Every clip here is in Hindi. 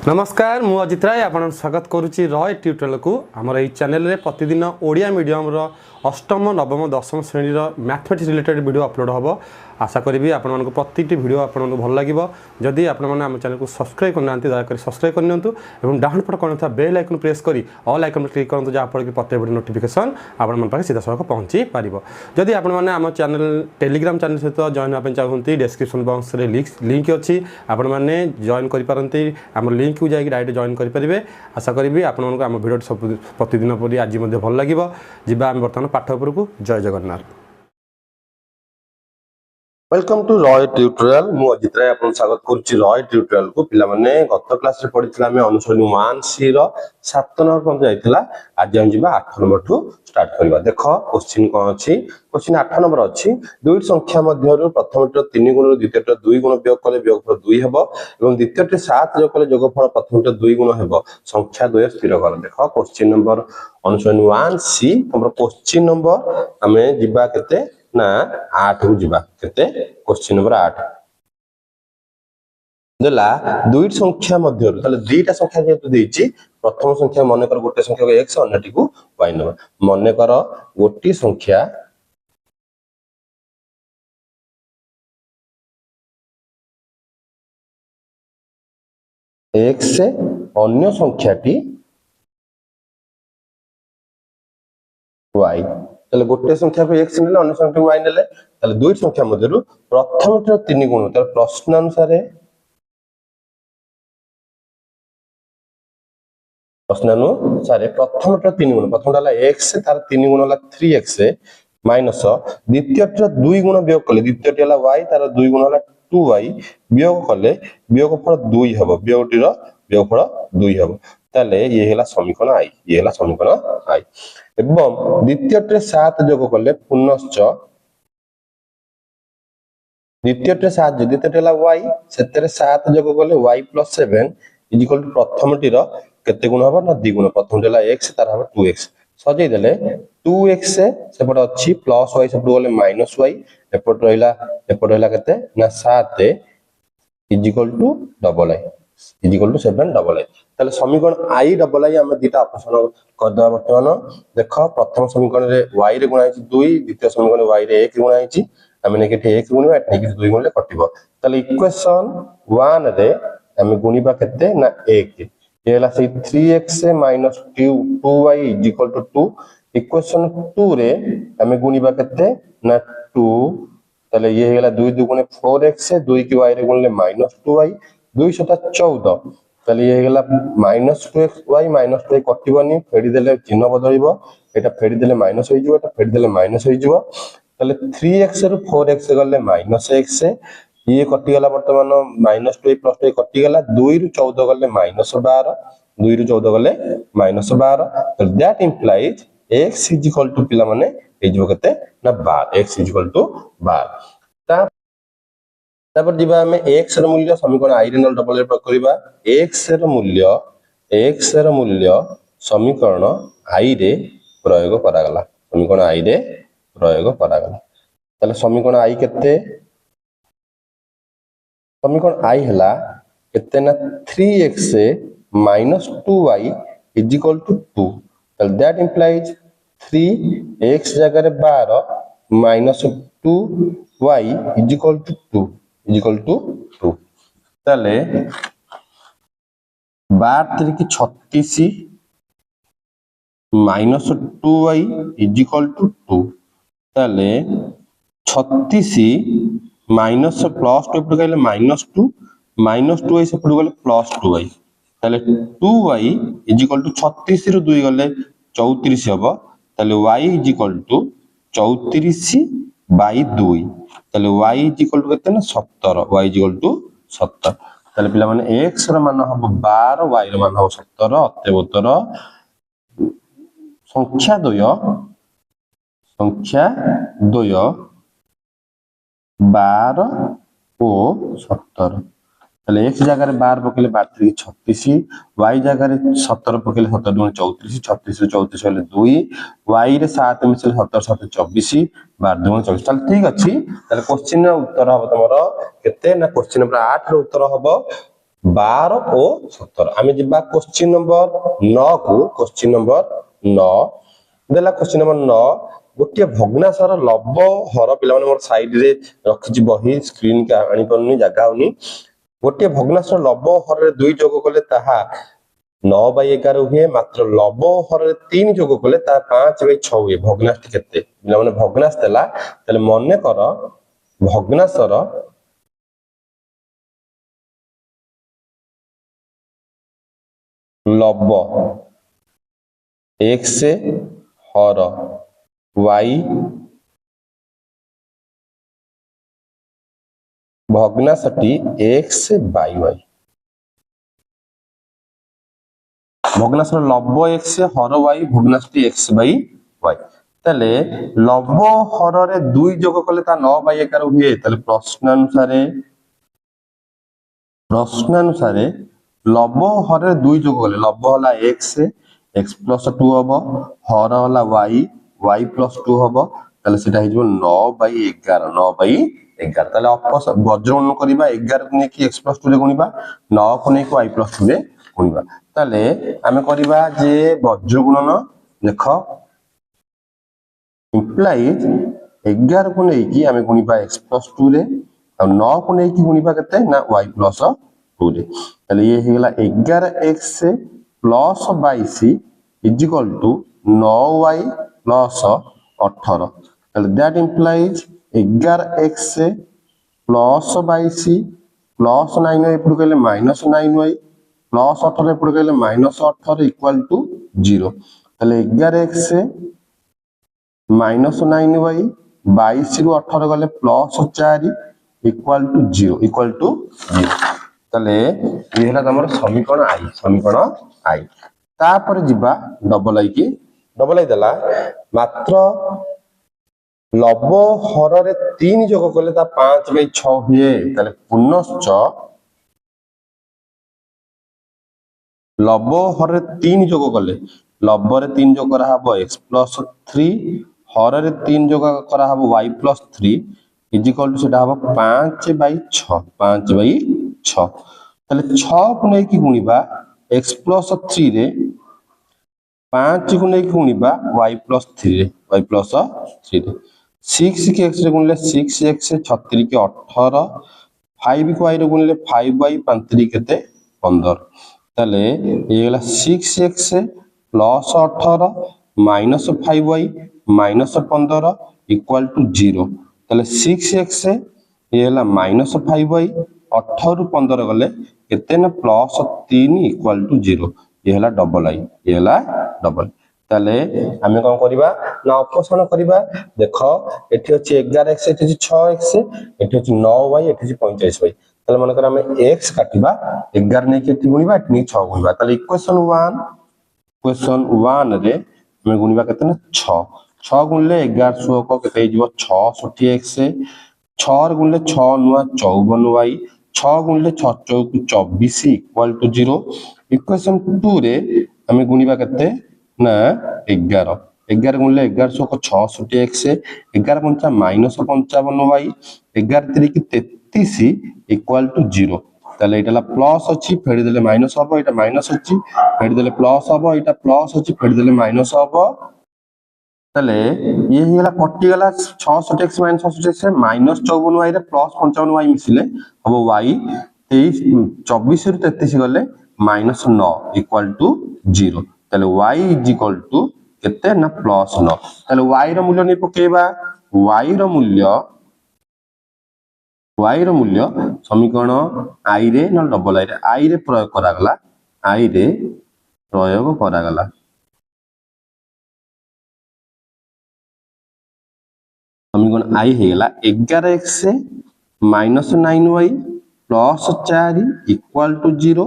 नमस्कार मु अजित राय आप स्वागत करुच्ची रॉय ट्यूटोरियल को आमर यही चैनल रे प्रतिदिन ओडिया मीडियम अष्टम नवम दशम श्रेणी मैथमेटिक्स रिलेटेड वीडियो अपलोड हम आशा करी आपण प्रति वीडियो आपको भल लगे जदि आपम चैनल को सब्सक्राइब करना दयाकोरी सब्सक्राइब करनी और डाउन पट कौन था बेल आइकन प्रेस करी ऑल आइकन क्लिक करूँ जहाँफल कि प्रत्येक वीडियो नोटिफिकेशन आपण पाखे सीधा सड़क पहुँची पार जदि आपम चैनल टेलीग्राम चैनल सहित जॉइन होगा चाहते डिस्क्रिप्शन बॉक्स में लिंक अच्छी आपण मैंने जॉइन करपारती आम लिंक को जाकि डायरेक्ट जॉइन करेंगे आशा करी आपको आम भिडियो सब प्रतिदिन परी आज भल लगे जा आम बर्तमान पाठ उपरकू जय Jagannath. Welcome to Roy tutorial मु अजित राय आपन स्वागत करूची रॉय ट्यूटोरियल को पिला माने गत क्लास रे पढितला हम अनुसरणी 1C रो 7 नंबर पंत जाइतला आज हम जिबा 8 नंबर ठू स्टार्ट करबा देखो क्वेश्चन कोन अछि क्वेश्चन 8 नंबर अछि दुई संख्या मध्यरु प्रथमटर 3 गुण द्वितीयटर 2 गुण वियोग कले वियोगफल 2 हेबो एवं द्वितीयटर 7 जोग कले जोगफल प्रथमटर 2 गुण हेबो संख्या द्वय स्थिर कर देखो क्वेश्चन नंबर अनुसरणी 1C हमर क्वेश्चन नंबर हमें जिबा केते ना 8 को जिबा केते क्वेश्चन नंबर 8 देला दुई संख्या मध्य ताले दुईटा संख्या जेतु देछि प्रथम संख्या मने कर गोटे संख्या को x अन्यटी को y नंबर मने कर गोटी संख्या x से अन्य संख्याटी y ताले गोटे संख्या को x नेले अन्य संख्या को y नेले ताले दुई संख्या मध्यरु प्रथमटर 3 गुण तार प्रश्न अनुसार प्रथमटर 3 गुण प्रथमटा हला x तार 3 गुण हला 3x माइनस द्वितीयटर 2 गुण वियोग कले द्वितीयटी हला y तार 2 गुण हला 2y वियोग कले वियोगफल 2 हेबो वियोगटीर वियोगफल 2 हेबो ताले ये हला समीकरण i ये हला समीकरण i एवं द्वितीयटे 7 जोग कले पुनश्च द्वितीयटे 7 द्वितीयटे हला y सेतरे 7 जोग कले y + 7 इक्वल टू प्रथमटीर केते गुण हबो ना द्विगुण प्रथमटे हला x तार हबो 2x सजै देले 2x से सेपट अछि प्लस y सेपट गले माइनस y एपट रहिला केते ना 7 equal to double i equal to 7 double i ताले समीकरण i डबल i हम दीटा ऑप्शन कर दबा वर्तमान देखो प्रथम समीकरण रे y रे गुणा है 2 द्वितीय समीकरण y रे 1 गुणा है हम ने केते 1 गुणवा एट ने 2 गुणले कटिबो ताले इक्वेशन 1 रे हम गुणीबा केते ना 1 ये हला से 3x - 2y = 2 इक्वेशन 2 रे हम गुणीबा केते ना 2 ताले ये हला 2 2 गुणे 4x 2 की y रे गुणले -2y 2 7 14 ताले ये हला -2xy -2y कटिबनी फेडी देले चिन्ह बदलिबो एटा फेडी देले माइनस होई जिवो एटा फेडी देले माइनस होई जिवो ताले 3x रो 4x गले -x ये कटि गला वर्तमान -2 + 2 कटि गला 2 रु 14 गले -12 2 रु 14 गले -12 तो दैट इंप्लाइज x = पिला माने ए जो कते ना 12 x = 12 तापर दिबा हमें x रो मूल्य समीकरण i रे न डबल रे प्रयोग करबा x रो मूल्य समीकरण i रे प्रयोग करा गला समीकरण i रे प्रयोग करा गला ताले समीकरण i केते समीकरण i हला केते ना 3x - 2y = 2 तो दैट इंप्लाइज 3x जगह रे 12 - 2y = 2 ताले 12 3 की 36 - 2y = 2 ताले 36 माइनस प्लस 2 पड़ गले -2 -2y से पड़ गले +2y ताले 2y = 36 रु 2 गले 34 हबो ताले y = 34/2 ताले y = केते ना 17 y = 17 ताले पिला माने x रो मान हबो 12 y रो मान हबो 17 अतएवतर संख्या द्वय 12 और 17 ताले x जगह रे 12 पकेले 12 36 y जगह रे 17 पकेले 17 गुण 34 36 रे 34 होले 2 y रे 7 मिसले 17 7 24 12 गुण 24 ताले ठीक अछि ताले क्वेश्चन रो उत्तर हबो तमरो केते ना क्वेश्चन नंबर 8 रो उत्तर हबो 12 ଓ 17 ଆମେ ଯିବା क्वेश्चन नंबर 9 को क्वेश्चन नंबर 9 देला क्वेश्चन नंबर 9 गोटे भग्नाशर लव हर पिला माने मोर साइड रे रखिछि बही स्क्रीन का आनी परनी जगह होनी गोटे भग्नाशर लव हर रे 2 जोग कले ताहा 9/11 हुए मात्र लव हर रे 3 जोग कले ता 5/6 हुए भग्नाश केते पिला माने भग्नाश देला तले मने कर भग्नाशर लव x हर y भग्नाशटी x/y भग्नाशर लव x हर y भग्नाशटी x/y ताले लव हर रे 2 जोग कले ता 9/11 हुए ताले प्रश्नानुसारे लव हर रे 2 जोग कले लव होला x plus 2 हबो हर होला y plus 2 हबो ताले सेटा हि जो 9/11 ताले अपस वज्रगुणन करिबा 11 को नेकी x plus 2 रे गुणिबा 9 को नेकी y plus 2 रे गुणिबा ताले आमे करिबा जे वज्रगुणन लेख implies 11 को नेकी आमे गुणिबा x plus 2 रे और 9 को नेकी गुणिबा केते ना y plus 2 रे ताले ये हेला 11x plus 22 is equal to 9y plus 18 ताले that implies 11x plus 22 plus 9y एपड़ कहले minus 9y plus 18 एपड़ कहले minus 18 equal to 0 ताले 11x minus 9y 22 ରୁ 18 गले plus 4 equal to 0 ताले ये हला तमर समीकरण I तापर जिबा डबल आई देला मात्र लव हर रे 3 जोग कले ता 5/6 हुए ताले पुनश्च लव हर रे 3 जोग कले लव रे 3 जोग करा हबो x plus 3 हर रे 3 जोग करा हबो y plus 3 is equal to सेटा हबो 5/6 ताले 6 को नै की गुणिबा x plus 3 रे 5 को नै की गुणिबा y plus 3 रे 6 के x रे गुणले 6x 36 के 18 5 को y रे गुणले 5y 35 केते 15 ताले ये गला 6x plus 18 minus 5y minus 15 equal to 0 ताले 6x ये गला minus 5y 18 ରୁ 15 गले केते ना प्लस 3 इक्वल टू 0 ये हला डबल आई ये हला डबल ताले हमें कोन करबा ना अपसरण करबा देखो एठी अछि 11x एठी अछि 6x एठी अछि 9y एठी अछि 45y ताले मन कर हमें x काटिबा 11 नै के एठी गुणिबा एठी नै 6 गुणिबा ताले इक्वेशन 1 रे हमें गुणिबा केते ना 6 गुणले 1100 को केते हिजो 66x 6 गुणले 6 नुआ 54y 6 गुणले 6 चौक 24 इक्वल टू 0 इक्वेशन 2 रे हमें गुणिबा केते ना 11 गुणले 1100 को 66x 11 पंचा माइनस 55y 11 3 की 33 इक्वल टू 0 ताले एटाला प्लस अछि फेडी देले माइनस हबो एटा माइनस अछि फेडी देले प्लस हबो एटा प्लस अछि फेडी देले माइनस हबो ताले ये हिला कटि गला 66x - 66x माइनस 54y रे प्लस 55y मिसिले हबो y 23 24 ରୁ 33 गले माइनस 9 इक्वल टू 0 ताले y इज इक्वल टू केते ना प्लस 9 ताले y रो मूल्य नै पकेबा y रो मूल्य समीकरण i रे न डबल i रे प्रयोग करा गला समीकरण आई हेला 11x minus 9y plus 4 equal to 0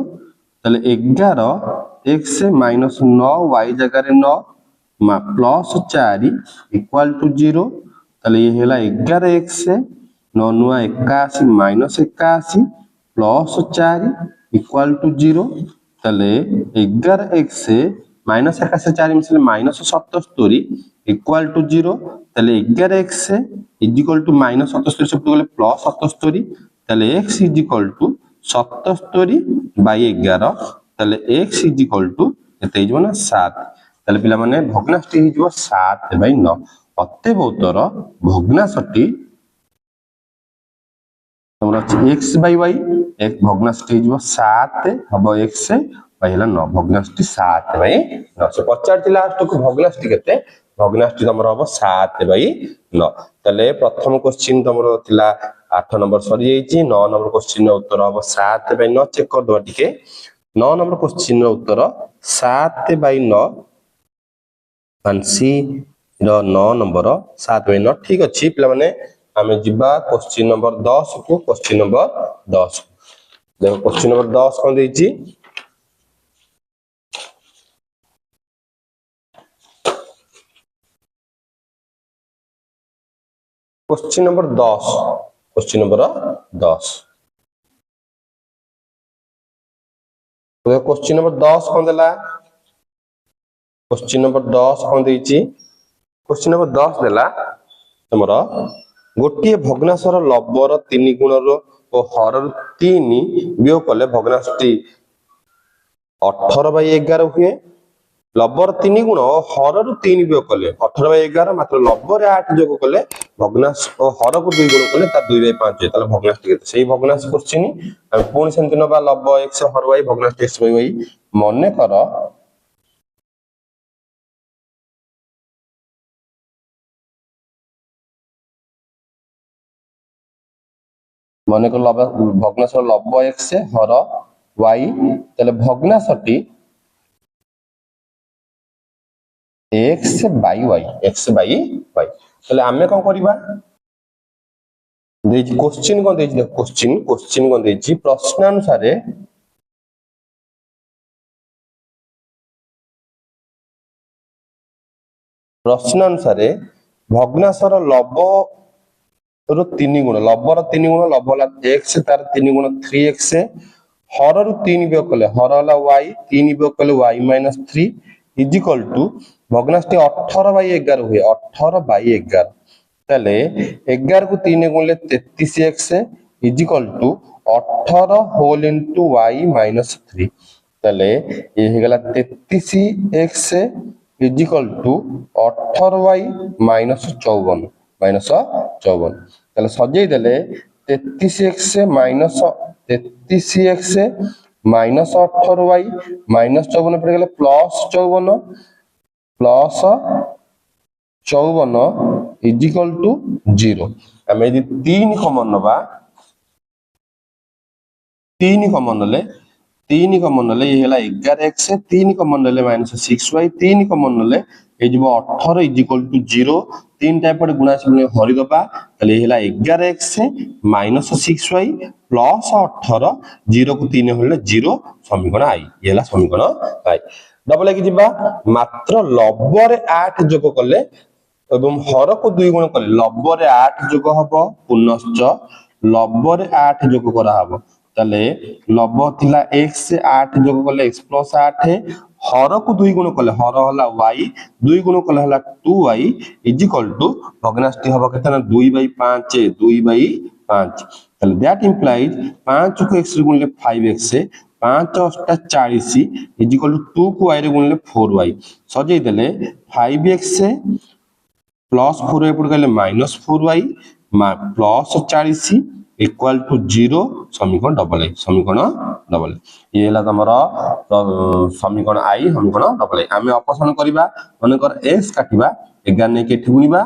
ताले 11x minus 9y जगह रे 9 plus 4 equal to 0 ताले ये हेला 11x 9 9 81 minus 81 plus 4 equal to 0 ताले 11x minus 81 4 मिसले minus 77 equal to 0 ताले 11x is equal to minus 77 से गले plus 77 ताले x is equal to 77 bye 11 ताले x इज इक्वल टू एते हिजो ना 7 ताले पिला माने भग्नांशटी हिजो 7 बाय 9 अतएव उत्तर भग्नांशटी तमरा x बाय y एक भग्नांशटी हिजो 7 हबो x बाय हला 9 भग्नांशटी 7 बाय 9 से पचारती लास्ट को भग्नांशटी केते भग्नांशटी तमरा हबो 7 बाय 9 ताले प्रथम क्वेश्चन तमरो थिला 8 नंबर सरी जाईची 9 नंबर क्वेश्चन रो उत्तर हबो 7 बाय 9 चेक कर दवा टिके 9 नंबर क्वेश्चन रो उत्तर 7 बाय 9 आंसी रो 9 नंबर 7 बाय 9 ठीक अछि पिला माने हमें जिबा क्वेश्चन नंबर 10 को क्वेश्चन नंबर 10 देखो क्वेश्चन नंबर 10 कोन देची क्वेश्चन नंबर 10 क्वेश्चन नंबर 10 तो क्वेश्चन नंबर 10 कोन देला क्वेश्चन नंबर 10 कोन देची क्वेश्चन नंबर 10 देला तमरा गोटिए भग्नांशर लब्बर 3 गुणर और हरर 3 वियोग कले भग्नांशटी 18 बाय 11 हुए लब्बर 3 गुण और हरर 3 वियोग कले 18 बाय 11 मात्र लब्बर 8 जोग कले भग्नांश और हर को 2 गुण कले ता 2 बाय 5 होय ताले भग्नांश केते सेही भग्नांश क्वेश्चन हम पूर्ण सेंति नबा लब्बर x हर y भग्नांश x बाय y मने कर मन को भग्नांश लब्ब x हर y ताले भग्नांशटी x बाय y ताले आमे कोन करबा देजी क्वेश्चन कोन देजी क्वेश्चन कोन देजी प्रश्न अनुसार भग्नांशर लब्ब रो 3 गुण लब्बर 3 गुण लब्ब होला x तार 3 गुण 3x हर रु 3 वियोग कले हर होला y 3 वियोग कले y - 3 इज इक्वल टू भग्नांशटी 18 बाय 11 हुए 18 बाय 11 ताले 11 को 3 गुणले 33x is equal to 18 whole into y - 3 ताले ये हे गला 33x is equal to 18y - 54 -54 ताले सजेई देले 33x minus 33x minus 18y minus 54 पड़ गले प्लस 54 इज इक्वल टू 0 हमें यदि 3 कॉमन नबा 3 कॉमन ले ये हला 11x 3 कॉमन ले -6y 3 कॉमन ले ए जिवो 18 इज इक्वल टू 0 तीन टाइप पर गुणा से हरि दबा तले हेला 11x -6y प्लस 18 0 को 3 होले 0 समीकरण आई ये हला समीकरण आई डबल की जिबा मात्र लब्ब रे 8 जोग करले एवं हर को 2 गुण करले लब्ब रे 8 जोग हबो पुनश्च लब्ब रे 8 जोग करा हबो तले लब्ब थिला x 8 जोग करले x + 8 हर को 2 गुण कले हर होला y 2 गुण कले होला 2y इज इक्वल टू भग्नांशटी हबो केतना 2 बाय 5 तले दैट इंप्लाइज 5 को x रे गुणले 5x 5 8 40 इज इक्वल टू 2 को y रे गुणले 4y सजेई देले 5x प्लस 4y पड़ गले -4y प्लस 40 इक्वल टू 0 समीकरण डबल ये हला तमरा समीकरण आई समीकरण डबल आमे ऑपरेशन करबा माने कर x काटिबा 11 ने के एठी गुणिबा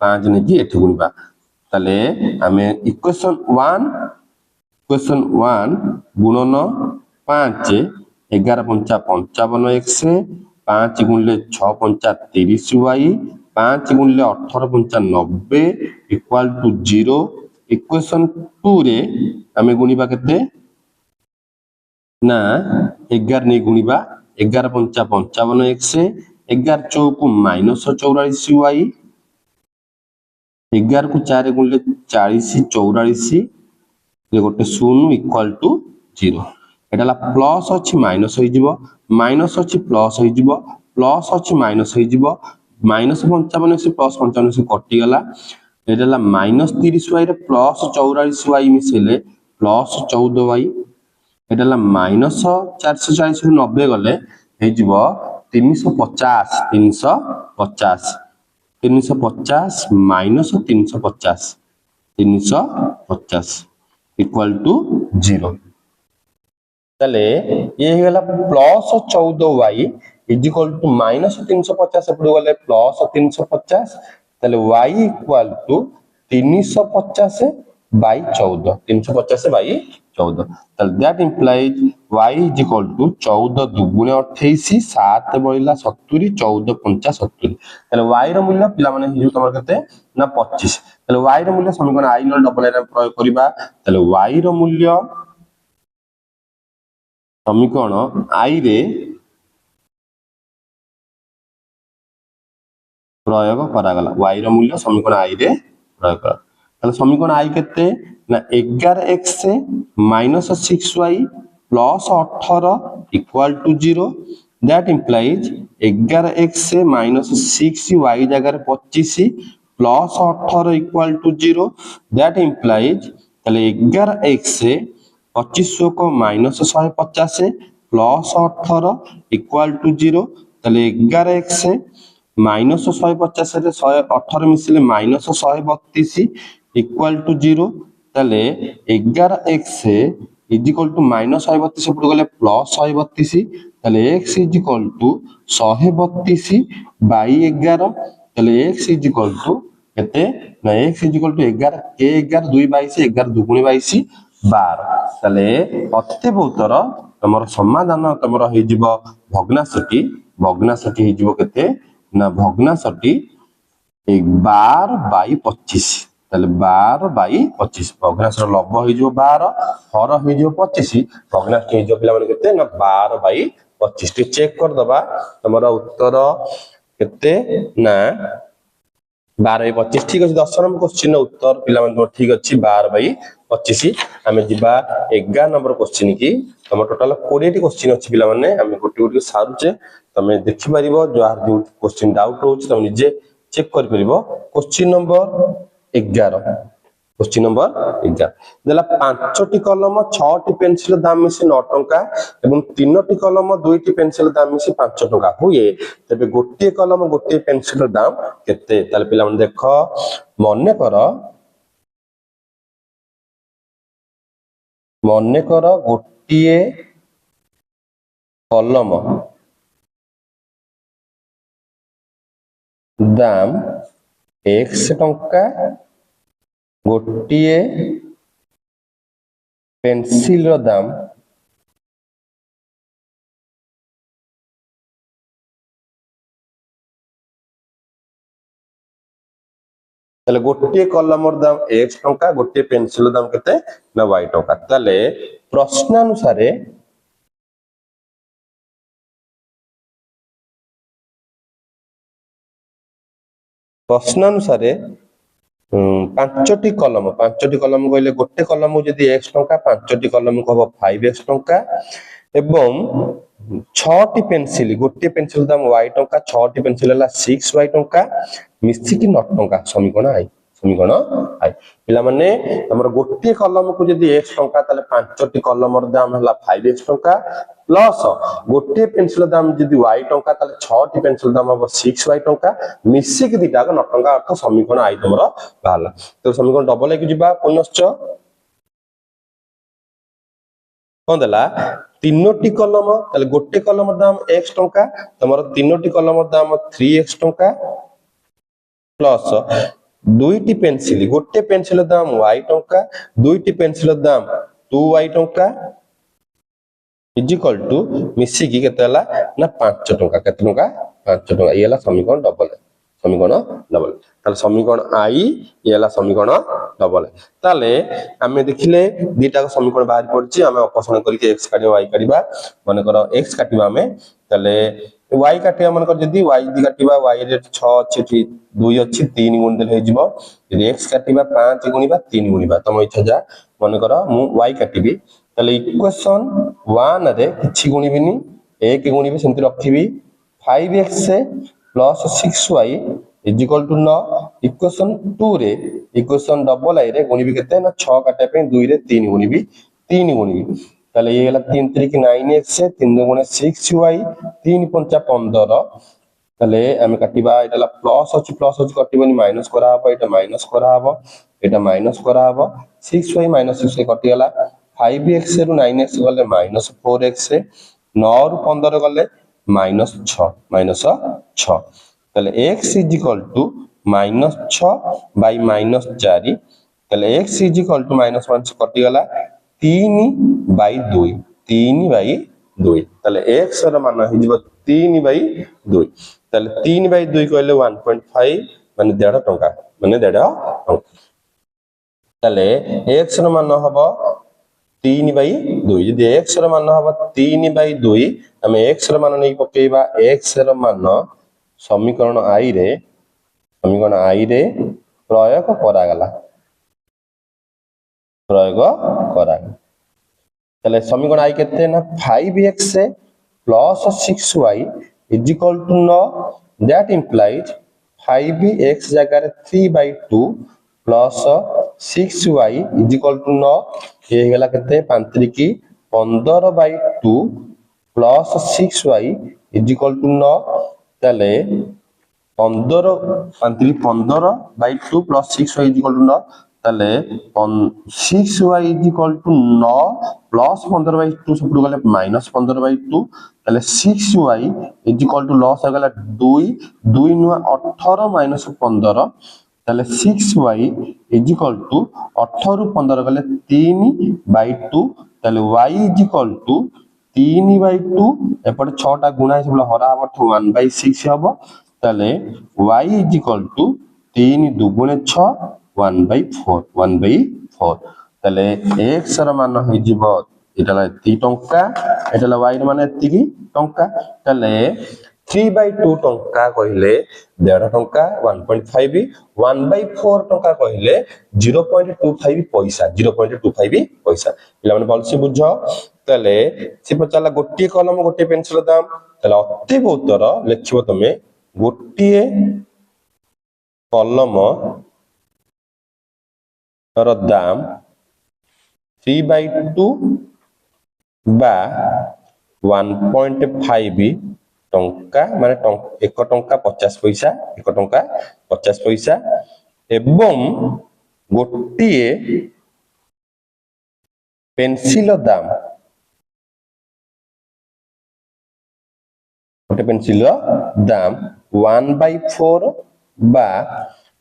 5 ने की एठी गुणिबा तले आमे इक्वेशन 1 गुणन 5 11 पंचा 55x 5 गुणले 6 पंचा 30y 5 गुणले 18 पंचा 90 इक्वल टू 0 इक्वेशन 2 रे हमें गुणिबा केते ना 11 ने गुणिबा 11 पंचा 55x 11 चौक -44y 11 को 4 गुणले 40 44 ये गोटे 0 इक्वल टू 0 एटाला प्लस अछि माइनस होई जिवो माइनस अछि प्लस होई जिवो प्लस अछि माइनस होई जिवो -55 से प्लस 55 से कटि गला एटाला -30y रे प्लस 44y मिसेले प्लस 14y এটা হল -440 ରୁ 90 গলে ହେଇଯିବ 350 350 350 ମାଇନସ 350 350 ଇକ୍ୱାଲ ଟୁ 0 ତାହେଲେ ଇଏ ହେଇଗଲା plus 14y is equal to minus 350 ଏପଟୁ ଗଲେ ପ୍ଲସ 350 ତାହେଲେ y equal to 350 by 14 350 by 14 ତାହେଲେ that implies y is equal to 14 ଦୁଗୁଣେ 28 7 ବଳିଲା 70 14 50 70 ତାହେଲେ y ର ମୂଲ୍ୟ ପିଲାମାନେ ହେଇଯିବ ତମର କେତେ ନା 25 ତାହେଲେ y ର ମୂଲ୍ୟ ସମୀକରଣ i ନ ଡବଲ ରେ ପ୍ରୟୋଗ କରିବା ତାହେଲେ y ର ମୂଲ୍ୟ ସମୀକରଣ i ରେ प्रयोग करागला y ର ମୂଲ୍ୟ ସମୀକରଣ i ରେ ପ୍ରୟୋଗ କରା ତାହେଲେ ସମୀକରଣ i କେତେ ନା 11x 6y 18 equal to 0 that implies 11x 6y ଜାଗାରେ 25 plus 18 equal to 0 that implies ତାହେଲେ 11x 25 को -150 plus 18 equal to 0 ତାହେଲେ 11x -150 रे 118 मिसिले -132 इक्वल टू 0 ताले 11x इज इक्वल टू -132 एपट गले प्लस 132 ताले x is equal to 132 by 11 ताले x इज इक्वल टू केते ना x इज इक्वल टू 11 के 11 2 22 11 दुगुणी 22 12 ताले अति बहुतर तमर समाधान तमर हे जिवो भग्नाशटी हे जिवो केते ना भग्नाशटी 12 बाय 25 ताले 12 बाय 25 भग्नाशर लब्ध हो जो 12 हर हो जो 25 भग्नाश हो जो पिला माने केते ना 12 बाय 25 टी चेक कर दबा तमरा उत्तर केते ना 12 बाय 25 ठीक अछि 10 नंबर क्वेश्चन उत्तर पिला माने ठीक अछि 12 बाय 25 हमें जिबा 11 नंबर क्वेश्चन की तम टोटल 20 टी क्वेश्चन अछि पिला माने हमें गोटे गोटे सारुचे तमे देखि परिबो जो आर जो क्वेश्चन डाउट होछि तमे निजे चेक कर परिबो क्वेश्चन नंबर 11 क्वेश्चन नंबर 11 देला 5 टी कलम 6 टी पेंसिल दाम मिसी 9 टंका एवं 3 टी कलम 2 टी पेंसिल दाम मिसी 5 टंका हुए तबे गोटे कलम गोटे पेंसिल दाम केते ताले पिला मन देखो मने कर गोटिए कलम दाम x टंका गोटिए पेंसिल रो दाम ताले गोटिए कलम दाम x टंका गोटिए पेंसिल दाम केते ना y टंका ताले प्रश्नानुसारे 5 टी कलम कहले गोटे कलम जदि x टंका 5 टी कलम को हबो 5x टंका एवं 6 टी पेंसिल गोटे पेंसिल दाम y टंका 6 टी पेंसिल हला 6y टंका मिसी की 9 टंका समीकरण आई पिला माने हमर गोटे कलम को जदि x टंका ताले 5 टी कलम दाम हला 5x टंका प्लस गोटे पेंसिल दाम जदि y टंका ताले 6 टी पेंसिल दाम हबो 6y टंका मिसी की दिटा 9 टंका अर्थ समीकरण आई तमरो बाहला तो समीकरण डबल एक जिबा पुनश्च कोन देला 3 टी कलम ताले गोटे कलम दाम x टंका तमरो 3 टी कलम दाम 3x टंका प्लस 2 टी पेंसिल गोटे पेंसिल दाम y टंका 2 टी पेंसिल दाम 2y टंका इज इक्वल टू मिसी की केते हला ना 5 टंका केते टंका 5 टंका ये हला समीकरण डबल ताले समीकरण आई ये हला समीकरण डबल ताले हमें देखिले दीटा समीकरण बाहर पड़छि हमें अपसरण करके x काटिबा y काटिबा माने करो x काटिबा हमें ताले y काटिबा माने कर जदी y दी काटिबा y रे 6 अछि 2 अछि 3 गुण देले हे जिवो यदि x काटिबा 5 गुणिबा 3 गुणिबा तम इच्छा जा माने करो मु y काटिबी ताले इक्वेशन 1 रे किछि गुणिबिनी 1 गुणिबी सेंति रखिबी 5x plus 6y is equal to 9 equation 2 रे इक्वेशन डबल आई रे गुणिबी केते ना 6 काटे पे 2 रे 3 गुणिबी তাহলে ये गला 3 3 9x 3 2 6y 3 5 15 তাহলে আমি কাটিবা এটা প্লাস আছে কটিবনি মাইনাস করা হবে এটা মাইনাস করা হবে এটা মাইনাস করা হবে 6y - 6y কটি গলা 5x ରୁ 9x গলে -4x 9 ରୁ 15 গলে -6 তাহলে x -6 বাই -4 তাহলে x -1 কটি গলা 3/2 3/2 তাহলে x ର মান ହେଇଯିବ 3/2 তাহলে 3/2 କହିଲେ 1.5 মানে 1.5 ଟଙ୍କା ମାନେ 1.5 ଟଙ୍କା তাহলে x ର ମାନ ହବ 3/2 ଯଦି x ର ମାନ ହବ 3/2 ଆମେ x ର ମାନ ନେଇ ପକେଇବା x ର ମାନ ସମୀକରଣ i ରେ ପ୍ରୟୋଗ କରାଗଲା তাহলে সমীকরণ i কেতে না 5x plus 6y is equal to 9 that implies 5x জায়গায় 3/2 plus 6y is equal to 9 ये गला केते 5 की 15/2 plus 6y is equal to 9 তাহলে 15/2 plus 6y is equal to 9 তাহলে 6y is equal to 9 plus 15/2 सब गले -15/2 তাহলে 6y is equal to loss হয়ে গেল 2 2 नु 18 -15 তাহলে 6y is equal to 18 ରୁ 15 গলে 3/2 তাহলে y is equal to 3/2 এপটে 6 টা গুণা হিসাবে হরা হব 1/6 হব তাহলে y is equal to 3 দুগুণে 6 1/4 তাহলে x ର ମାନ ହେଇଯିବ এটা এতি টঙ্কা এটা y ର ମାନ এତିକି ଟଙ୍କା ତାହେଲେ 3/2 ଟଙ୍କା କହିଲେ 1.5 ଟଙ୍କା 1.5 1/4 ଟଙ୍କା କହିଲେ 0.25 ପଇସା 0.25 ପଇସା ପିଲାମାନେ ଭଲସେ ବୁଝ ତାହେଲେ ସେ ପଚାରିଲା ଗୋଟିଏ କଲମ ଗୋଟିଏ ପେନ୍ସିଲ ଦାମ ତାହେଲେ ଅତି ବହୁତର ଲେଖିବ ତମେ ଗୋଟିଏ କଲମ ର ଦାମ 3/2 বা 1.5 ଟଙ୍କା ମାନେ 1 ଟଙ୍କା 50 ପଇସା 1 ଟଙ୍କା 50 ପଇସା ଏବଂ ଗୋଟିଏ ପେନ୍ସିଲ ଦାମ ଗୋଟେ ପେନ୍ସିଲ ଦାମ 1/4 বা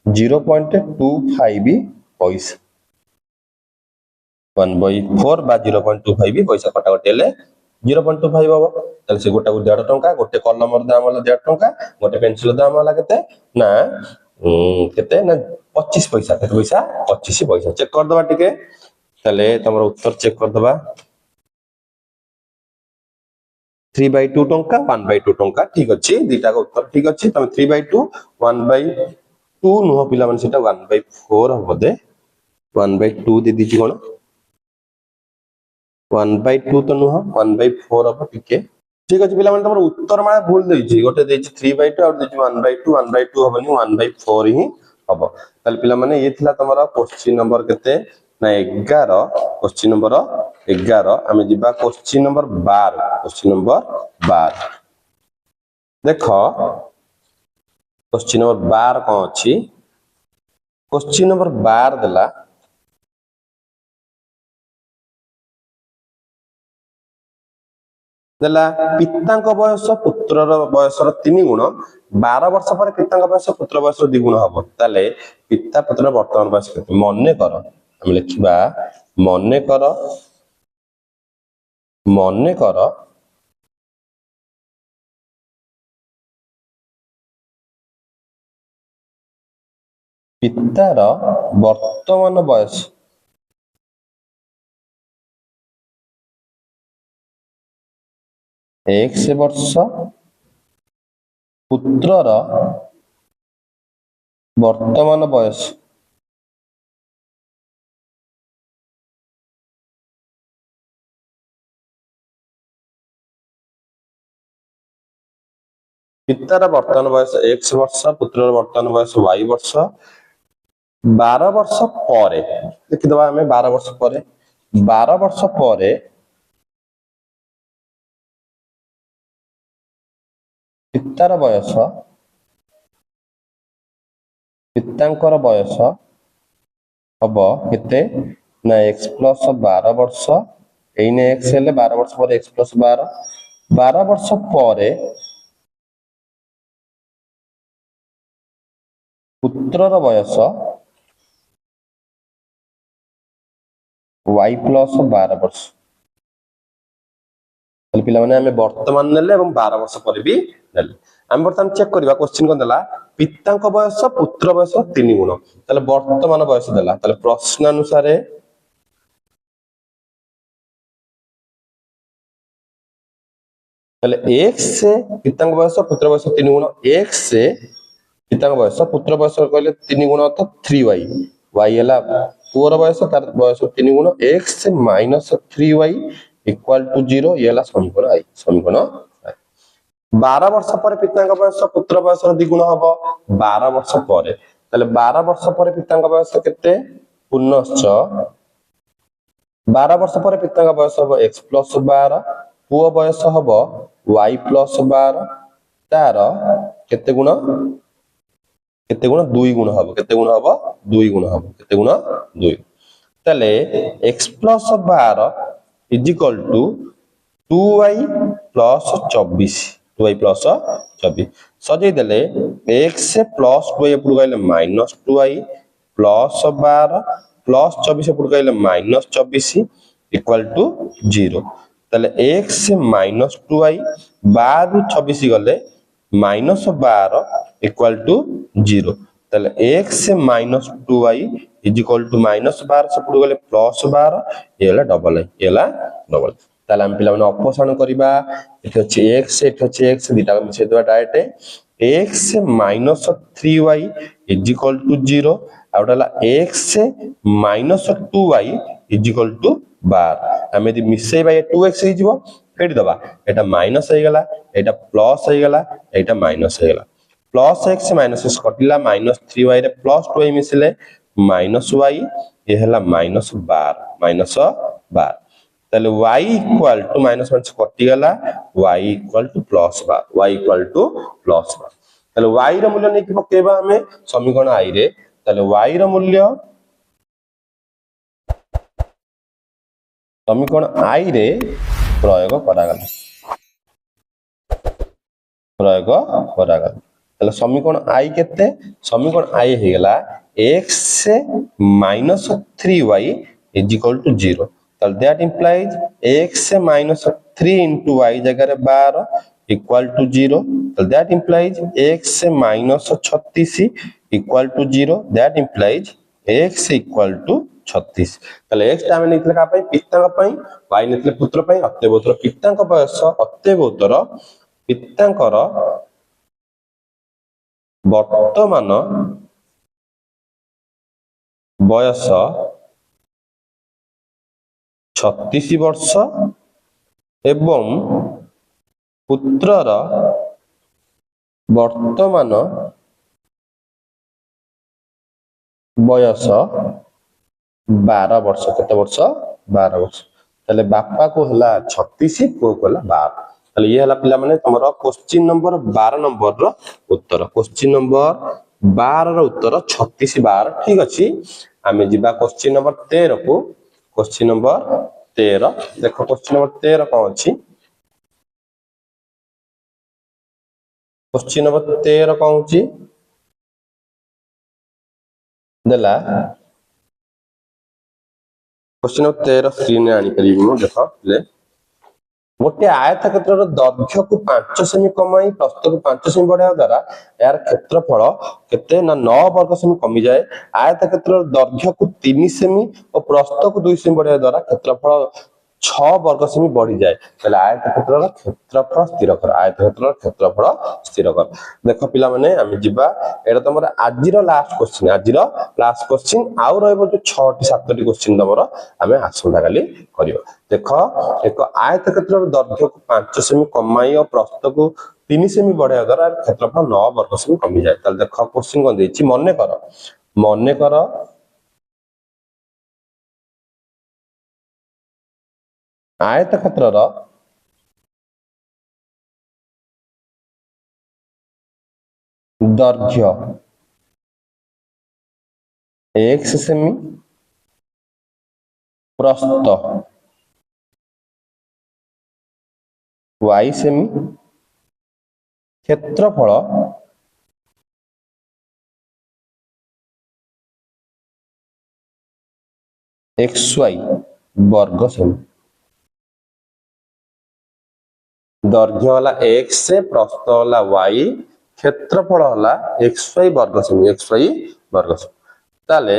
0.25 ପଇସା 1/4 বা 0.25 ପଇସା କଟାକଟି ହେଲେ 0.25 ହବ ତାହେଲେ ସେ ଗୋଟାକୁ 1.5 ଟଙ୍କା ଗୋଟେ କଲମର ଦାମ ହେଲା 1.5 ଟଙ୍କା ଗୋଟେ ପେନ୍ସିଲ ଦାମ ହେଲା କେତେ ନା 25 ପଇସା କେତେ ପଇସା 25 ପଇସା ଚେକ୍ କରିଦବା ଟିକେ ତାହେଲେ ତମର ଉତ୍ତର ଚେକ୍ କରିଦବା 3/2 ଟଙ୍କା 1/2 ଟଙ୍କା ଠିକ ଅଛି ଦିଟା ଉତ୍ତର ଠିକ ଅଛି ତମେ 3/2 1/2 ନୁହ ପିଲାମାନେ ସେଟା 1/4 ହବ ଦେ 1/2 दे दीजिए कोन 1/2 तो नुह 1/4 हबो ठीक अछि पिला माने तमर उत्तर माने भूल देछि गोटे देछि 3/2 और देछि 1/2 1/2 हबनी 1/4 ही हबो ताले पिला माने ये थिला तमर क्वेश्चन नंबर केते ना 11 क्वेश्चन नंबर 11 हमें जिबा क्वेश्चन नंबर 12 देखो क्वेश्चन नंबर 12 कोन अछि क्वेश्चन नंबर 12 देला देला पितांक बयस पुत्रर बयसर 3 गुण 12 वर्ष पर पितांक बयस पुत्र बयस 2 गुण हबो ताले पिता पुत्र वर्तमान बयस केते मने कर हम लिखिबा मने कर पितार वर्तमान बयस एक से वर्ष पुत्रर वर्तमान बयस पितार वर्तमान बयस x वर्ष पुत्रर वर्तमान बयस y वर्ष 12 वर्ष पर देखिदबा हमें 12 वर्ष पर 12 वर्ष पर ପିତାର ବୟସ ପିତାଙ୍କର ବୟସ ହବ କେତେ ନା x ପ୍ଲସ 12 ବର୍ଷ ଏଇନେ x ହେଲେ 12 ବର୍ଷ ପରେ x ପ୍ଲସ 12 ବର୍ଷ ପରେ ପୁତ୍ରର ବୟସ y ପ୍ଲସ 12 ବର୍ଷ। ତାହେଲେ ପିଲାମାନେ ଆମେ ବର୍ତ୍ତମାନ ନେଲେ ଏବଂ 12 ବର୍ଷ ପରେ ବି ନେଲେ। ଆମେ ବର୍ତ୍ତମାନ ଚେକ୍ କରିବା କ୍ୱେଶ୍ଚିନ୍ କଣ ଦେଲା ପିତାଙ୍କ ବୟସ ପୁତ୍ର ବୟସ 3 ଗୁଣ। ତାହେଲେ ବର୍ତ୍ତମାନ ବୟସ ଦେଲା। ତାହେଲେ ପ୍ରଶ୍ନ ଅନୁସାରେ ତାହେଲେ x ପିତାଙ୍କ ବୟସ ପୁତ୍ର ବୟସ 3 ଗୁଣ x ପିତାଙ୍କ ବୟସ ପୁତ୍ର ବୟସ କହିଲେ 3 ଗୁଣ ତ 3y y ହେଲା ପୁଅର ବୟସ ତାର ବୟସ 3 ଗୁଣ x minus 3y equal to 0 ଇଏ ହେଲା ସମୀକରଣ I। ସମୀକରଣ I 12 ବର୍ଷ ପରେ ପିତାଙ୍କ ବୟସ ପୁତ୍ର ବୟସର ଦ୍ୱିଗୁଣ ହବ 12 ବର୍ଷ ପରେ। ତାହେଲେ 12 ବର୍ଷ ପରେ ପିତାଙ୍କ ବୟସ କେତେ ପୁନଶ୍ଚ 12 ବର୍ଷ ପରେ ପିତାଙ୍କ ବୟସ ହବ x ପ୍ଲସ 12 ପୁଅ ବୟସ ହବ y ପ୍ଲସ 12 ତାର କେତେ ଗୁଣ 2 ଗୁଣ ହବ କେତେ ଗୁଣ ହବ 2 ଗୁଣ ହବ କେତେ ଗୁଣ 2। ତାହେଲେ x plus 12 is equal to 2y plus 24 2y plus 24 ସଜେଇ ଦେଲେ x ପ୍ଲସ 2y ଏପଟକୁ ଗଲେ ମାଇନସ 2y ପ୍ଲସ 12 ପ୍ଲସ 24 ଏପଟକୁ ଗଲେ ମାଇନସ 24 ଇକ୍ୱାଲ ଟୁ 0। ତାହେଲେ x ମାଇନସ 2y 12 ରୁ 24 ଗଲେ ମାଇନସ 12 ଇକ୍ୱାଲ ଟୁ 0। ତାହେଲେ x minus 2y is equal to minus 12 ସେପଟକୁ ଗଲେ ପ୍ଲସ 12 ଇଏ ହେଲା ଡବଲ ଇଏ ହେଲା ଡବଲ। ତାହେଲେ ଆମେ ପିଲାମାନେ ଅପସାରଣ କରିବା ଏଠି ଅଛି x ଏଠି ଅଛି x ଦିଟା ମିଶେଇ ଦେବା direct x minus 3y is equal to 0 ଆଉ ହେଲା x minus 2y is equal to 12 ଆମେ ଯଦି ମିଶେଇବା ଏ 2x ହେଇଯିବ ଫେଡି ଦବା এটা মাইনাস ହେଇଗଲା এটা প্লস ହେଇଗଲା এটা মাইনাস ହେଇଗଲା प्लस x माइनस x कटिला माइनस 3y रे प्लस 2y मिसिले माइनस y ये हला माइनस 12 ताले y equal to minus minus कटि गला y equal to plus 12 y equal to plus 12 ताले y रो मूल्य नै कि पकेबा हमें समीकरण i रे ताले y रो मूल्य समीकरण i रे प्रयोग करागला ताले समीकरण i केते समीकरण i हे गला x minus 3y is equal to 0 ताले that implies x minus 3 into y जगह रे 12 equal to 0 ताले that implies x minus 36 equal to 0 that implies x equal to 36 ताले x टा हम नेतले का पई पिता का पई y नेतले पुत्र पई अत्यवतर पिता का बयस अत्यवतर पितांकर वर्तमान बयस 36 वर्ष एवं पुत्रर वर्तमान बयस 12 वर्ष केते वर्ष 12 वर्ष ताले बापा को हला 36 को हला 12 ताले ये हला पिला माने तमरो क्वेश्चन नंबर 12 नंबर रो उत्तर क्वेश्चन नंबर 12 रो उत्तर 36 12 ठीक अछि आमे जिबा क्वेश्चन नंबर 13 को क्वेश्चन नंबर 13 देखो क्वेश्चन नंबर 13 कोन अछि क्वेश्चन नंबर 13 कोन अछि देला क्वेश्चन नंबर 13 स्क्रीन रे आनी करी मु देखो ले गोटे आयतक्षेत्र दैर्घ्य को 5 सेमी कमाई प्रस्थ को 5 सेमी बढ़ाया द्वारा यार क्षेत्रफल केते ना 9 वर्ग सेमी कमी जाए आयतक्षेत्र दैर्घ्य को 3 सेमी और प्रस्थ को 2 सेमी बढ़ाया द्वारा क्षेत्रफल 6 वर्ग सेमी बढ़ी जाए ताले आयतक्षेत्र क्षेत्रफल स्थिर कर आयतक्षेत्र क्षेत्रफल स्थिर कर देखो पिला माने हम जिबा एटा तमरा आजिरो लास्ट क्वेश्चन आउ रहबो जो 6 टी 7 टी क्वेश्चन तमरा हमें आसंता काली करियो देखो एक आयतक्षेत्र दैर्घ्य को 5 सेमी कमाई और प्रस्थ को 3 सेमी बढ़ाया द्वारा क्षेत्रफल 9 वर्ग सेमी कमी जाए ताले देखो क्वेश्चन कोन देछि मने कर आयतक्षेत्र ଦୈର୍ଘ୍ୟ x ସେମି ପ୍ରସ୍ଥ y ସେମି କ୍ଷେତ୍ରଫଳ xy ବର୍ଗ ସେମି। ଦୈର୍ଘ୍ୟ ହେଲା x ପ୍ରସ୍ଥ ହେଲା y କ୍ଷେତ୍ରଫଳ ହେଲା xy ବର୍ଗ ସେମି xy ବର୍ଗ ସେମି। ତାହେଲେ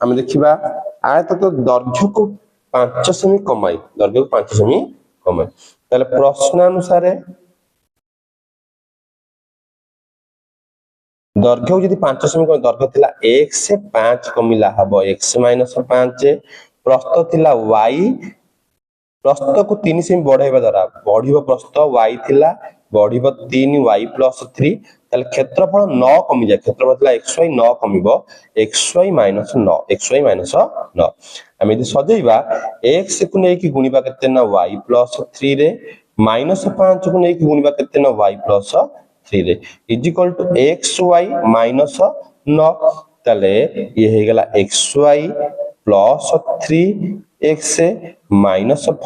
ଆମେ ଦେଖିବା ଆୟତକ ଦୈର୍ଘ୍ୟକୁ 5 ସେମି କମାଇ ଦୈର୍ଘ୍ୟକୁ 5 ସେମି କମାଇ ତାହେଲେ ପ୍ରଶ୍ନାନୁସାରେ ଦୈର୍ଘ୍ୟକୁ ଯଦି 5 ସେମି ଦୈର୍ଘ୍ୟ ଥିଲା x 5 କମିଲା ହବ x - 5 ପ୍ରସ୍ଥ ଥିଲା y ପ୍ରସ୍ଥକୁ 3 ସେମି ବଢାଇବା ଦ୍ୱାରା ବଢିବ ପ୍ରସ୍ଥ y ଥିଲା ବଢିବ 3y + 3 ତାହେଲେ କ୍ଷେତ୍ରଫଳ 9 କମିଯାଏ କ୍ଷେତ୍ରଫଳ ଥିଲା xy 9 କମିବ xy - 9 xy - 9 ଆମେ ଯଦି ସଜେଇବା x କୁ ନେଇକି ଗୁଣିବା କେତେ ନା y + 3 ରେ -5 କୁ ନେଇକି ଗୁଣିବା କେତେ ନା y + 3 ରେ इक्वल टू xy - 9 ତାହେଲେ ଇଏ ହେଇଗଲା xy + 3x -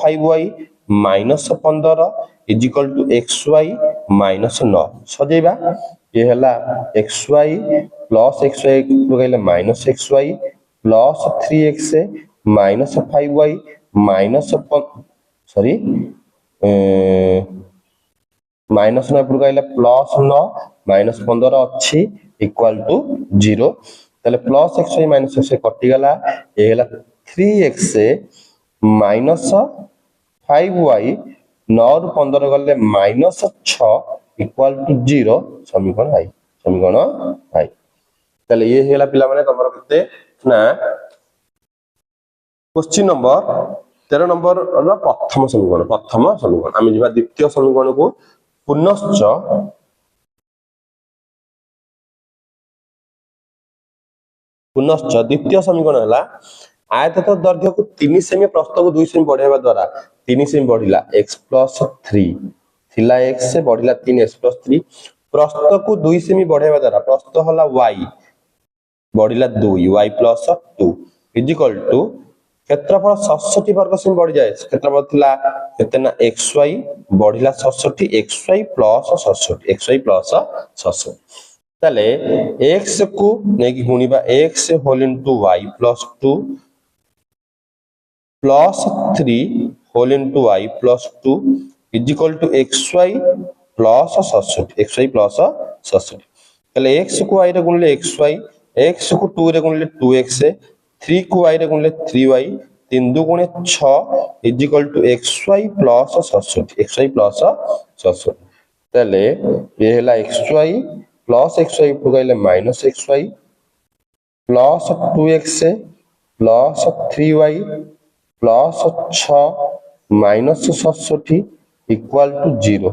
5y - 15 equal to xy - 9 सजेଇବା ये ହେଲା xy + xy लगाइले -xy + 3x - 5y सॉरी -9 एपड़ आइला +9 -15 अच्छी इक्वल टू 0 ताले +xy -xy कटि गला ए हला 3x - 5y 9 रु 15 गले -6 इक्वल टू 0 समीकरण आई ताले ये हेला पिला माने तमर केते ना क्वेश्चन नंबर 13 नंबर रो प्रथम समीकरण आमे जिबा द्वितीय समीकरण को पुनश्च द्वितीय समीकरण है आयतक दैर्घ्य को 3 सेमी प्रस्थ को 2 सेमी बढ़ाइबा द्वारा 3 सेमी बढ़िला x + 3 थिला x से बढ़िला 3x + 3 प्रस्थ को 2 सेमी बढ़ाइबा द्वारा प्रस्थ होला y बढ़िला 2y + 2 इक्वल टू क्षेत्रफल 67 वर्ग सेमी बढ़ जाए क्षेत्रफल थिला केते ना xy बढ़िला 67 xy + 67 ताले x को नेकी गुणिबा x whole into y + 2 + 3 whole into y + 2 equal to xy + 67 ताले x को y रे गुणले xy x को 2 रे गुणले 2x 3 को y रे गुणले 3y 3 2 गुणे 6 इक्वल टू xy + 67 ताले ये हैला xy प्लस xy पकाइले minus xy plus 2x plus 3y plus 6 minus 67 equal to 0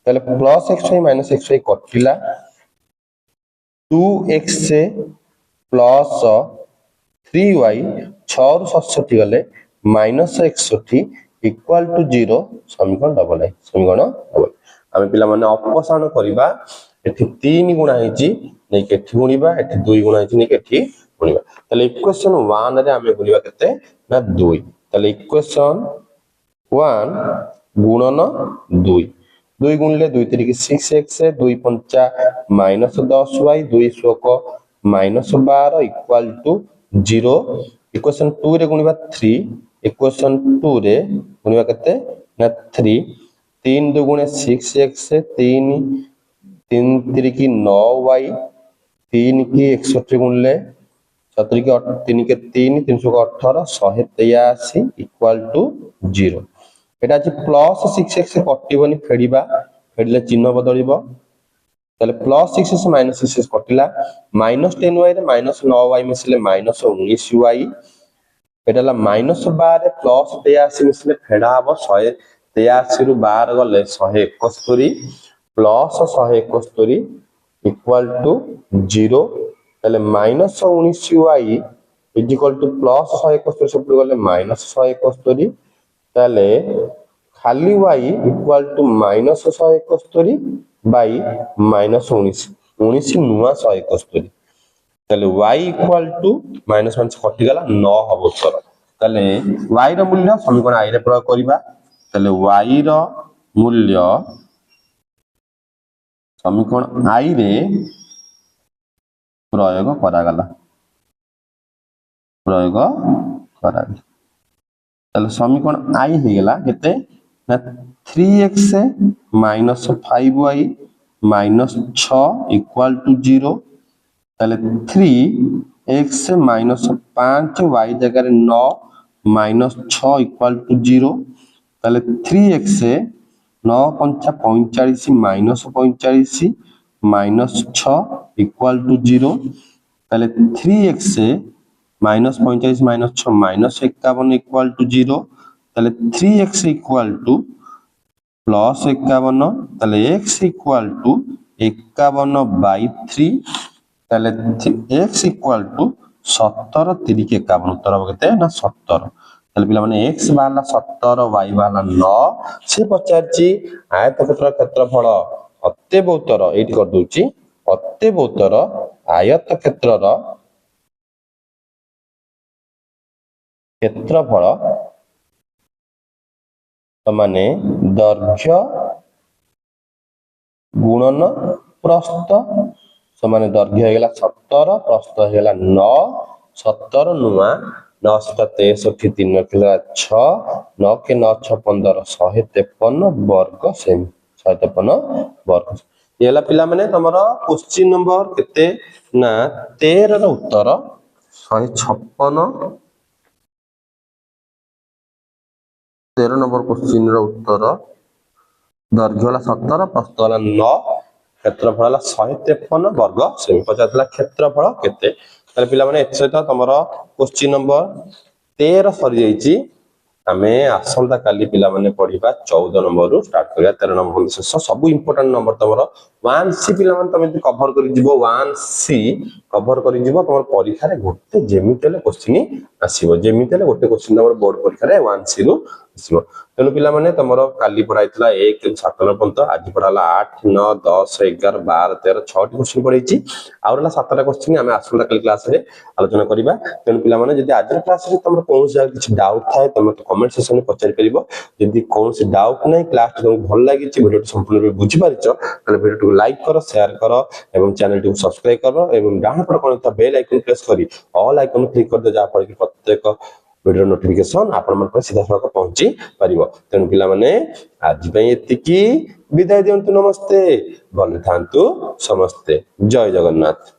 ताले प्लस xy माइनस xy कटिला 2x प्लस 3y 6 रु 67 गले माइनस 61 इक्वल टू 0 समीकरण डबल आई समीकरण डबल आमे पिला माने अपसारण करिबा एठी 3 गुणा हेची नै के एठी गुणिबा एठी 2 गुणा हेची नै के एठी गुणिबा तले इक्वेशन 1 रे आमे गुणिबा केते ना 2 तले इक्वेशन 1 गुणन 2 2 गुणले 2 3 6x 2 5 -10y 2 शोक -12 इक्वल टू 0 इक्वेशन 2 रे गुणिबा 3 इक्वेशन 2 रे गुणिबा केते ना 3 3 2 गुणे 6x 3 3 3 की 9y 3 की 61 गुणले 70 की 3 के 3 318 183 इक्वल टू 0 एटा अछि प्लस 6x कटिबनी फेडिबा फेडले चिन्ह बदलिबो ताले plus 6x minus 6x कटिला -10y रे -9y मिसले -19y एटाला -12 रे प्लस 83 मिसले फेडा हबो 183 रु 12 गले 171 प्लस 171 इक्वल टू 0 ताले -19y इक्वल टू प्लस 171 सब गले -171 ताले खाली y इक्वल टू -171 बाई -19 19 नुआ 171 তাহলে y equal to minus minus কটি গলা 9 হব উত্তর তাহলে y র মূল্য সমীকরণ i রে প্রয়োগ করিবা তাহলে y র মূল্য সমীকরণ i রে প্রয়োগ করা গলা তাহলে সমীকরণ i হয়ে গলা কেতে না 3x minus 5y minus 6 equal to 0 তাহলে 3x মাইনাস 5y জায়গায় 9 মাইনাস 6 ইকুয়াল টু 0 তাহলে 3x 9 5 45 minus 45 minus 6 equal to 0 তাহলে 3x minus 45 minus 6 minus 51 equal to 0 তাহলে 3x ইকুয়াল টু প্লাস 51 তাহলে x ইকুয়াল টু 51/3 তাহলে x ইকুয়াল টু 17 3 কে 51 উত্তর হবে কেতে না 17 তাহলে পিলা মানে x বাহালা 17 y বাহালা 9 সে পচারছি আয়তক্ষেত্র ক্ষেত্রফল অতএব উত্তর এইটি করে দউছি অতএব উত্তর আয়তক্ষেত্রর ক্ষেত্রফল মানে দৈর্ঘ্য গুণন প্রস্থ সমানে দৈর্ঘ্য হয়ে গেল 17 প্রস্থ হয়ে গেল 9 17 নুয়া 9 7 63 3 কিলো 6 9 के 9 6 15 153 वर्ग सेमी 153 वर्ग ये हला पिला माने तमरो क्वेश्चन नंबर केते ना 13 ର उत्तर 156 13 नंबर क्वेश्चन रो उत्तर दैर्घ्य वाला 17 प्रस्थ वाला 9 क्षेत्रफल वाला 153 वर्ग सेमी पचातला क्षेत्रफल केते ताले पिला माने एत सहित तमरो क्वेश्चन नंबर 13 सरी जाईची आमे आसंता काली पिला माने पढिबा 14 नंबर रु स्टार्ट करिया 13 नंबर शेष सब इंपोर्टेंट नंबर तमरो 1c पिला माने तमे कवर करि जिवो 1c कवर करि जिवो तमर परीक्षा रे गोटे जेमितेले क्वेश्चन आसीबो जेमितेले गोटे क्वेश्चन नंबर बोर्ड परीक्षा रे 1c रु आसीबो तेनु पिला माने तमरो काली पढाइतला 1 7 पर्यंत आज पढाला 8 9 10 11 12 13 6 टी क्वेश्चन पढाइची आउरला 7 टा क्वेश्चन आमे आसंता काली क्लास रे आलोचना करिबा तेनु पिला माने जदि आज क्लास रे तमरो कोन से किछ डाउट थाए तमे कमेंट सेक्शन में पचारि परिबो यदि कोन से डाउट नै क्लास तुमको भल लागि छि वीडियो संपूर्ण रूप बुझि पारिछो तले वीडियो को लाइक करो शेयर करो एवं चैनल को सब्सक्राइब करो एवं डाउन पर कोन त बेल आइकन प्रेस करी ऑल आइकन क्लिक कर दे जा पर कि प्रत्येक वीडियो नोटिफिकेशन आपण मन पर सीधा सड़क पहुंची परिबो तेनु पिला माने आज पई एतिकी विदाय दियंतु नमस्ते भले थांतु समस्ते जय जगन्नाथ।